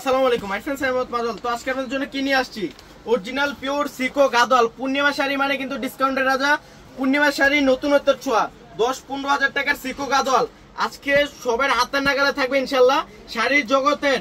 আসসালামু আলাইকুম my friends, আমি মোহাম্মদ মাজল। তো আজকে আপনাদের জন্য কি নিয়ে আসছি, অরিজিনাল পিওর সিকো গাদোয়াল পূর্ণিমা শাড়ি। মানে কিন্তু ডিসকাউন্টের রাজা, পূর্ণিমা শাড়ি নতুনত্বের ছোঁয়া, 10-15 হাজার টাকার সিকো গাদোয়াল আজকে সবার হাতের নাগালে থাকবে ইনশাল্লাহ। শাড়ির জগতের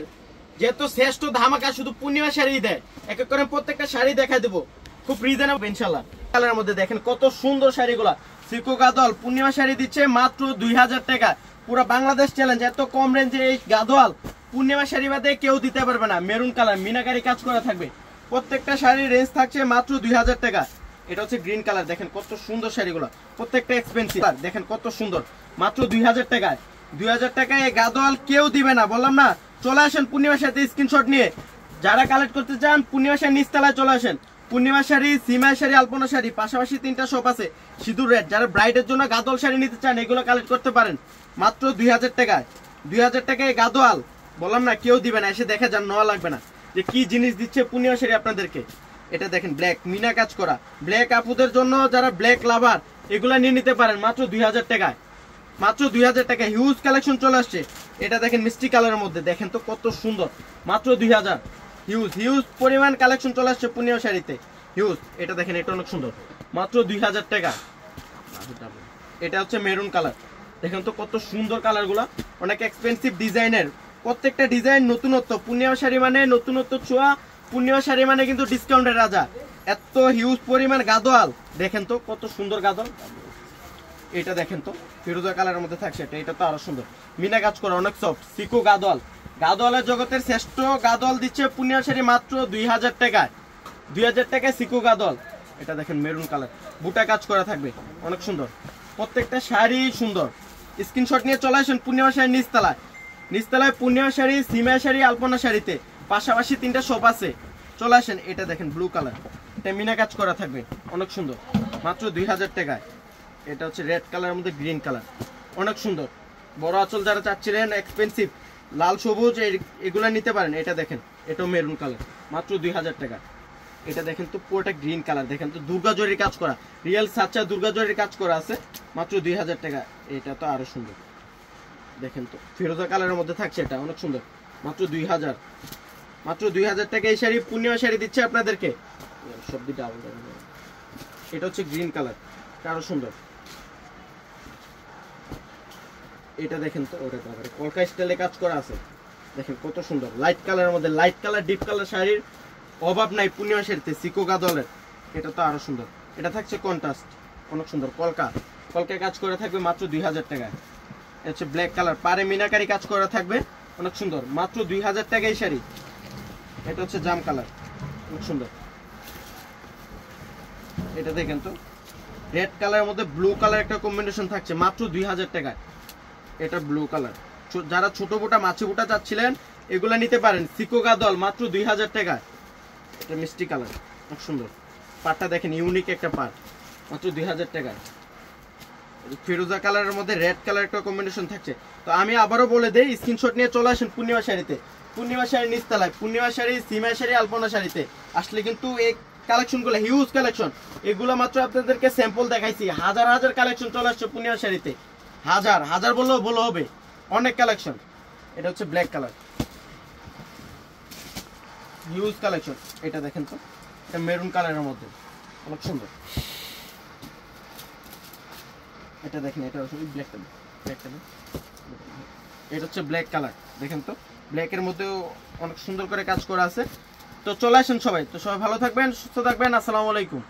যেহেতু শ্রেষ্ঠ ধামাকা শুধু পূর্ণিমা শাড়ি দেয়, এক এক করে প্রত্যেকটা শাড়ি দেখা দেবো খুব রিজনেবল ইনশাল্লাহ। কালারের মধ্যে দেখেন কত সুন্দর শাড়িগুলা। সিকো গাদোয়াল পূর্ণিমা শাড়ি দিচ্ছে মাত্র 2000 টাকা। পুরো বাংলাদেশ চ্যালেঞ্জ, এত কম রেঞ্জে এই গাদোয়াল পূর্ণিমা শাড়ি বাদে কেউ দিতে পারবে না। মেরুন কালার মিনাকারি কাজ করা থাকবে, প্রত্যেকটা শাড়ির রেঞ্জ থাকছে মাত্র 2000 টাকা। এটা হচ্ছে গ্রিন কালার, দেখেন কত সুন্দর শাড়িগুলো, প্রত্যেকটা এক্সপেন্সিভ। দেখেন কত সুন্দর, মাত্র 2000 টাকায়। 2000 টাকায় এই গাদোয়াল কেউ দিবে না, বললাম না। চলে আসেন পূর্ণিমা শাড়িতে স্ক্রিনশট নিয়ে, যারা কালেক্ট করতে চান পূর্ণিমা শাড়ি নিচতলায় চলে আসেন। পূর্ণিমা শাড়ি, সিমাই শাড়ি, আলপনা শাড়ি, পাশাপাশি 3টা শপ আছে। সিঁদুর রেড, যারা ব্রাইডের জন্য গাদোয়াল শাড়ি নিতে চান এগুলো কালেক্ট করতে পারেন মাত্র 2000 টাকায়। 2000 টাকায় গাদোয়াল, বললাম না কেউ দিবে না, এসে দেখা যান, নেওয়া লাগবে না যে কি জিনিস দিচ্ছে পূর্ণিমা শাড়ি আপনাদেরকে। এটা দেখেন ব্ল্যাক মিনা কাজ করা, ব্ল্যাক আপুদের জন্য যারা ব্ল্যাক লাভার এগুলা নিয়ে নিতে পারেন মাত্র 2000 টাকায়। মাত্র 2000 টাকায় হিউজ কালেকশন চলে আসছে। এটা দেখেন মিষ্টি কালারের মধ্যে, দেখেন তো কত সুন্দর, মাত্র 2000। হিউজ পরিমাণ কালেকশন চলে আসছে পূর্ণিমা শাড়িতে, হিউজ। এটা দেখেন, এটা অনেক সুন্দর, মাত্র 2000 টাকা। এটা হচ্ছে মেরুন কালার, দেখেন তো কত সুন্দর কালারগুলো, অনেক এক্সপেন্সিভ ডিজাইনের, প্রত্যেকটা ডিজাইন নতুনত্ব। পূর্ণিমা শাড়ি মানে নতুনত্ব ছোঁয়া, পূর্ণিমা শাড়ি মানে কিন্তু ডিসকাউন্টের রাজা। এত হিউজ পরিমাণ গাদোয়াল, দেখেন তো কত সুন্দর গাদোয়াল। এটা দেখেন তো ফিরোজা কালারের মধ্যে থাকছে, এটা তো আরো সুন্দর, মিনা কাজ করা, অনেক সফট সিকো গাদোয়াল। গাদোয়ালের জগতের শ্রেষ্ঠ গাদোয়াল দিচ্ছে পূর্ণিমা শাড়ি মাত্র 2000 টাকায়। 2000 টাকায় সিকো গাদোয়াল। এটা দেখেন মেরুন কালার, বুটা কাজ করা থাকবে, অনেক সুন্দর, প্রত্যেকটা শাড়ি সুন্দর। স্ক্রিনশট নিয়ে চলে আসেন পূর্ণিমা শাড়ি নিচতলায় পূর্ণিমা শাড়ি, সিমা শাড়ি, আলপনা শাড়িতে, পাশাপাশি 3টা শপ আছে, চলে আসেন। এটা দেখেন ব্লু কালার, এটা মিনা কাজ করা থাকবে, অনেক সুন্দর, মাত্র 2000 টাকায়। এটা হচ্ছে রেড কালারের মধ্যে গ্রিন কালার, অনেক সুন্দর। বড় আঁচল যারা চাচ্ছিলেন এক্সপেন্সিভ লাল সবুজ এগুলা নিতে পারেন। এটা দেখেন, এটাও মেরুন কালার, মাত্র 2000 টাকা। এটা দেখেন তো পুরোটা গ্রিন কালার, দেখেন তো দুর্গা জরির কাজ করা, রিয়েল সাচ্চা দুর্গা জরির কাজ করা আছে, মাত্র 2000 টাকা। এটা তো আরো সুন্দর, দেখেন তো ফিরোজা কালারের মধ্যে থাকছে, এটা অনেক সুন্দর, মাত্র 2000। মাত্র 2000 টাকা এই শাড়ি পূর্ণিমা শাড়ি দিচ্ছে আপনাদেরকে। সব দিটা আলাদা। এটা হচ্ছে গ্রিন কালার, আরো সুন্দর। এটা দেখেন তো, ওটা কলকা স্টাইলে কাজ করা আছে, দেখেন কত সুন্দর, লাইট কালারের মধ্যে, লাইট কালার ডিপ কালার শাড়ির অভাব নাই পূর্ণিমা শাড়িতে, সিকো গাদোয়ালের। এটা তো আরো সুন্দর, এটা থাকছে কন্ট্রাস্ট, অনেক সুন্দর, কলকায় কাজ করা থাকবে মাত্র 2000 টাকায়। এটা হচ্ছে ব্ল্যাক কালার, পারে মিনাকারি কাজ করা থাকবে, অনেক সুন্দর, মাত্র 2000 টাকায় শাড়ি। এটা হচ্ছে জাম কালার, অনেক সুন্দর। এটা দেখেন তো রেড কালারের মধ্যে ব্লু কালার একটা কম্বিনেশন থাকছে, মাত্র 2000 টাকায়। এটা ব্লু কালার, যারা ছোট বোটা মাছি বোটা চাচ্ছিলেন এগুলা নিতে পারেন, সিকো গাদোয়াল মাত্র 2000 টাকায়। এটা মিষ্টি কালার, অনেক সুন্দর, পাটটা দেখেন ইউনিক একটা পাট, মাত্র 2000 টাকায়। ফিরোজা কালারের মধ্যে রেড কালার একটা কম্বিনেশন থাকছে। তো আমি আবারও বলে দেই, স্ক্রিনশট নিয়ে চলে আসেন পূর্ণিমা শাড়িতে, পূর্ণিমা শাড়ির নিচতলায়, পূর্ণিমা শাড়ি, সিমা শাড়ি, আলপনা শাড়িতে আসলে কিন্তু এই কালেকশনগুলো হিউজ কালেকশন। এগুলো মাত্র আপনাদেরকে স্যাম্পল দেখাইছি, হাজার কালেকশন চলে আসছে পূর্ণিমা শাড়িতে, হাজার বললেও বলো হবে, অনেক কালেকশন। এটা হচ্ছে ব্ল্যাক কালার, হিউজ কালেকশন। এটা দেখেন তো, এটা মেরুন কালারের মধ্যে, অনেক সুন্দর। এটা দেখেন, এটা হচ্ছে ব্ল্যাক কালার, এটা হচ্ছে ব্ল্যাক কালার, দেখেন তো ব্ল্যাকের মধ্যেও অনেক সুন্দর করে কাজ করা আছে। তো চলে আসেন সবাই, তো সবাই ভালো থাকবেন, সুস্থ থাকবেন, আসসালামু আলাইকুম।